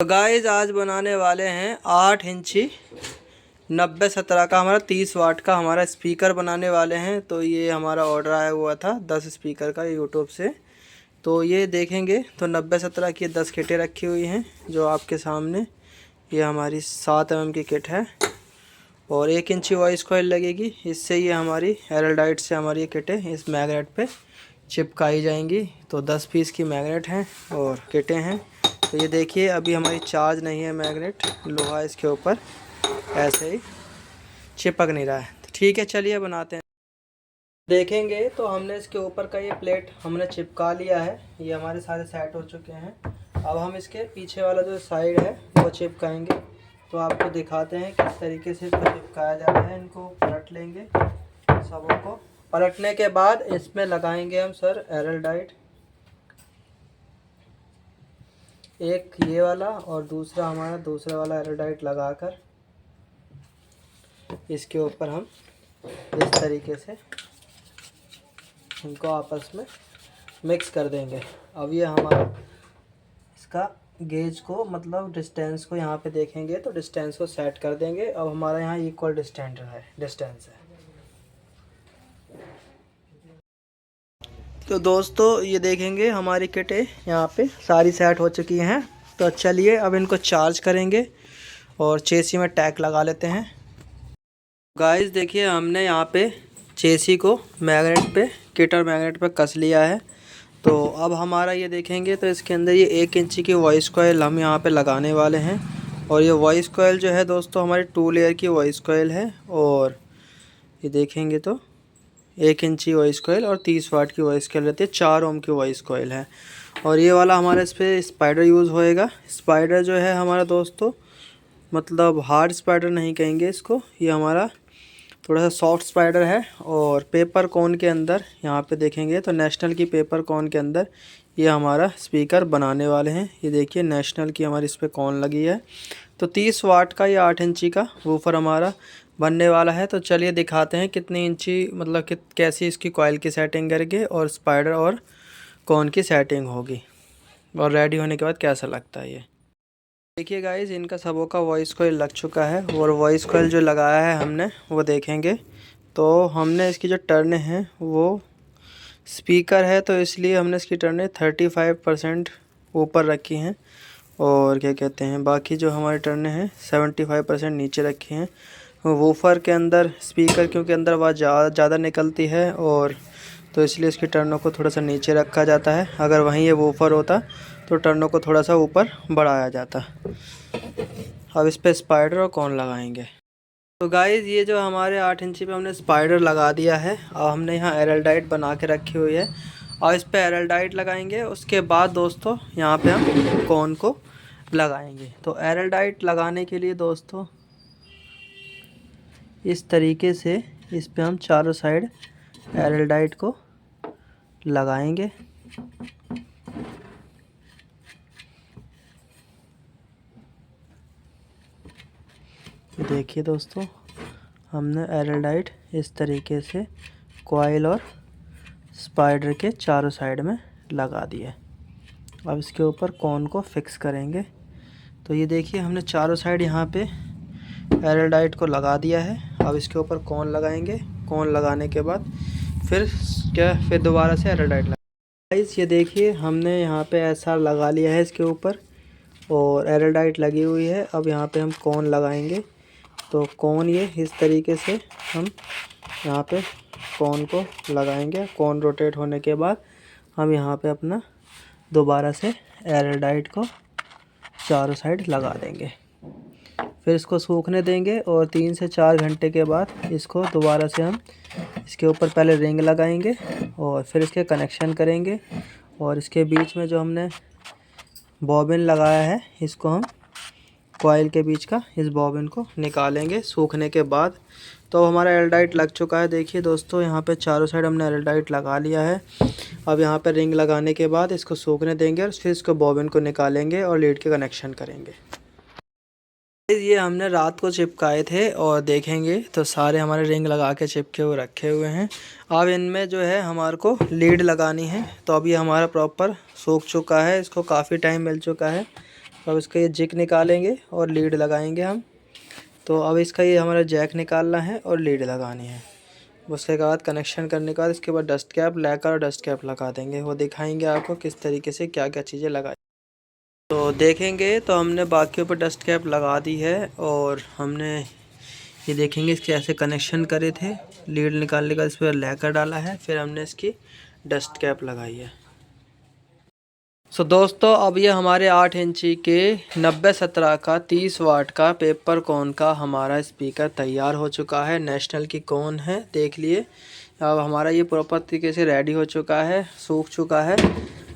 तो गाइस आज बनाने वाले हैं 8 इंची 90-17 का हमारा 30 वाट का हमारा स्पीकर बनाने वाले हैं। तो ये हमारा ऑर्डर आया हुआ था 10 स्पीकर का यूट्यूब से। तो ये देखेंगे तो 90-17 की 10 किटें रखी हुई हैं जो आपके सामने। ये हमारी 7 mm की किट है और 1 इंची वॉइस कॉइल लगेगी। इससे ये हमारी एरलडाइट से हमारी ये किटें इस मैग्नेट पे चिपकाई जाएंगी। तो 10 पीस की मैग्नेट हैं और किटें हैं। तो ये देखिए अभी हमारी चार्ज नहीं है मैग्नेट, लोहा इसके ऊपर ऐसे ही चिपक नहीं रहा है। तो ठीक है चलिए बनाते हैं। देखेंगे तो हमने इसके ऊपर का ये प्लेट हमने चिपका लिया है। ये हमारे सारे सेट हो चुके हैं। अब हम इसके पीछे वाला जो साइड है वो चिपकाएंगे। तो आपको दिखाते हैं किस तरीके से इसको चिपकाया जाता है। इनको पलट लेंगे सबों को। पलटने के बाद इसमें लगाएंगे हम सर एरलडाइट, एक ये वाला और दूसरा हमारा दूसरा वाला एरलडाइट लगाकर इसके ऊपर हम इस तरीके से इनको आपस में मिक्स कर देंगे। अब ये हमारा इसका गेज को मतलब डिस्टेंस को यहाँ पे देखेंगे तो डिस्टेंस को सेट कर देंगे। अब हमारा यहाँ इक्वल डिस्टेंस है। तो दोस्तों ये देखेंगे हमारी किटें यहाँ पे सारी सेट हो चुकी हैं। तो चलिए अब इनको चार्ज करेंगे और चेसी में टैग लगा लेते हैं। गाइस देखिए हमने यहाँ पे चेसी को मैग्नेट पे किट और मैग्नेट पे कस लिया है। तो अब हमारा ये देखेंगे तो इसके अंदर ये 1 इंची की वॉइस कॉइल हम यहाँ पे लगाने वाले हैं। और ये वॉइस कॉइल जो है दोस्तों हमारी 2 लेयर की वॉइस कॉइल है। और ये देखेंगे तो 1 इंची वॉइस कॉइल और 30 वाट की वॉइस कॉइल रहती है, 4 ओम की वॉइस कॉइल है। और ये वाला हमारा इस पर स्पाइडर यूज़ होएगा। स्पाइडर जो है हमारा दोस्तों मतलब हार्ड स्पाइडर नहीं कहेंगे इसको, ये हमारा थोड़ा सा सॉफ्ट स्पाइडर है। और पेपर कोन के अंदर यहाँ पे देखेंगे तो नेशनल की पेपर कोन के अंदर ये हमारा स्पीकर बनाने वाले हैं। ये देखिए नेशनल की हमारी इस पर कोन लगी है। तो 30 वाट का ये 8 इंची का वूफर हमारा बनने वाला है। तो चलिए दिखाते हैं कितनी इंची मतलब कैसी इसकी कॉइल की सेटिंग करके और स्पाइडर और कोन की सेटिंग होगी और रेडी होने के बाद कैसा लगता है ये। देखिए गाइस इनका सबों का वॉइस कॉइल लग चुका है और वॉइस कॉइल जो लगाया है हमने वो देखेंगे तो हमने इसकी जो टर्न है वो स्पीकर है तो इसलिए हमने इसकी टर्न 35% ऊपर रखी हैं। और क्या कहते हैं बाकी जो हमारे टर्न हैं 75% नीचे रखी हैं। वूफर के अंदर स्पीकर क्योंकि अंदर आवाज़ ज़्यादा निकलती है और तो इसलिए इसकी टर्नों को थोड़ा सा नीचे रखा जाता है। अगर वहीं ये वूफर होता तो टर्नों को थोड़ा सा ऊपर बढ़ाया जाता। अब इस पे स्पाइडर और कौन लगाएंगे। तो गाइज़ ये जो हमारे 8 इंची पे हमने स्पाइडर लगा दिया है। अब हमने यहाँ एरलडाइट बना के रखी हुई है और इस पे एरलडाइट लगाएंगे। उसके बाद दोस्तों यहाँ पे हम कौन को लगाएंगे। तो एरलडाइट लगाने के लिए दोस्तों इस तरीके से इस पे हम चारों साइड एरलडाइट को लगाएंगे। देखिए दोस्तों हमने एरलडाइट इस तरीके से कॉइल और स्पाइडर के चारों साइड में लगा दिया। अब इसके ऊपर कॉन को फिक्स करेंगे। तो ये देखिए हमने चारों साइड यहाँ पे एरलडाइट को लगा दिया है। अब इसके ऊपर कॉन लगाएंगे। कॉन लगाने के बाद फिर दोबारा से एरलडाइट लगाएंगे। ये देखिए हमने यहाँ पे एसआर लगा लिया है इसके ऊपर और एरलडाइट लगी हुई है। अब यहाँ पे हम कॉन लगाएंगे। तो कॉन ये इस तरीके से हम यहाँ पे कॉन को लगाएंगे। कॉन रोटेट होने के बाद हम यहाँ पे अपना दोबारा से एरलडाइट को चारों साइड लगा देंगे। फिर इसको सूखने देंगे और 3 से 4 घंटे के बाद इसको दोबारा से हम इसके ऊपर पहले रिंग लगाएंगे और फिर इसके कनेक्शन करेंगे। और इसके बीच में जो हमने बॉबिन लगाया है इसको हम कॉइल के बीच का इस बॉबिन को निकालेंगे सूखने के बाद। तो हमारा एरलडाइट लग चुका है। देखिए दोस्तों यहाँ पे चारों साइड हमने एरलडाइट लगा लिया है। अब यहाँ पे रिंग लगाने के बाद इसको सूखने देंगे और फिर इसको बॉबिन को निकालेंगे और लीड के कनेक्शन करेंगे। ये हमने रात को चिपकाए थे और देखेंगे तो सारे हमारे रिंग लगा के चिपके हुए रखे हुए हैं। अब इनमें जो है हमारे को लीड लगानी है। तो अब ये हमारा प्रॉपर सूख चुका है, इसको काफ़ी टाइम मिल चुका है। अब इसका ये जिक निकालेंगे और लीड लगाएंगे हम। तो अब इसका ये हमारा जैक निकालना है और लीड लगानी है। उसके बाद कनेक्शन करने के बाद इसके बाद डस्ट कैप लेकर और डस्ट कैप लगा देंगे। वो दिखाएंगे आपको किस तरीके से क्या क्या चीज़ें लगाई। तो देखेंगे तो हमने बाकियों पर डस्ट कैप लगा दी है और हमने ये देखेंगे इसके ऐसे कनेक्शन करे थे। लीड निकालने का इस पर लेकर डाला है, फिर हमने इसकी डस्ट कैप लगाई है। सो दोस्तों अब ये हमारे 8 इंची के 90-17 का 30 वाट का पेपर कॉन का हमारा स्पीकर तैयार हो चुका है। नेशनल की कॉन है, देख लिए। अब हमारा ये प्रॉपर तरीके से रेडी हो चुका है, सूख चुका है,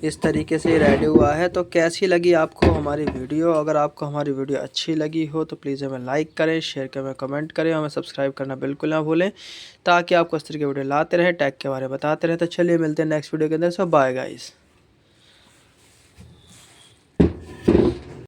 इस तरीके से रेडी हुआ है। तो कैसी लगी आपको हमारी वीडियो? अगर आपको हमारी वीडियो अच्छी लगी हो तो प्लीज़ हमें लाइक करें, शेयर करें, कमेंट करें, हमें सब्सक्राइब करना बिल्कुल ना भूलें, ताकि आपको इस तरह की वीडियो लाते रहें, टेक के बारे में बताते रहें। तो चलिए मिलते हैं नेक्स्ट वीडियो के अंदर। सो बाय गाइस।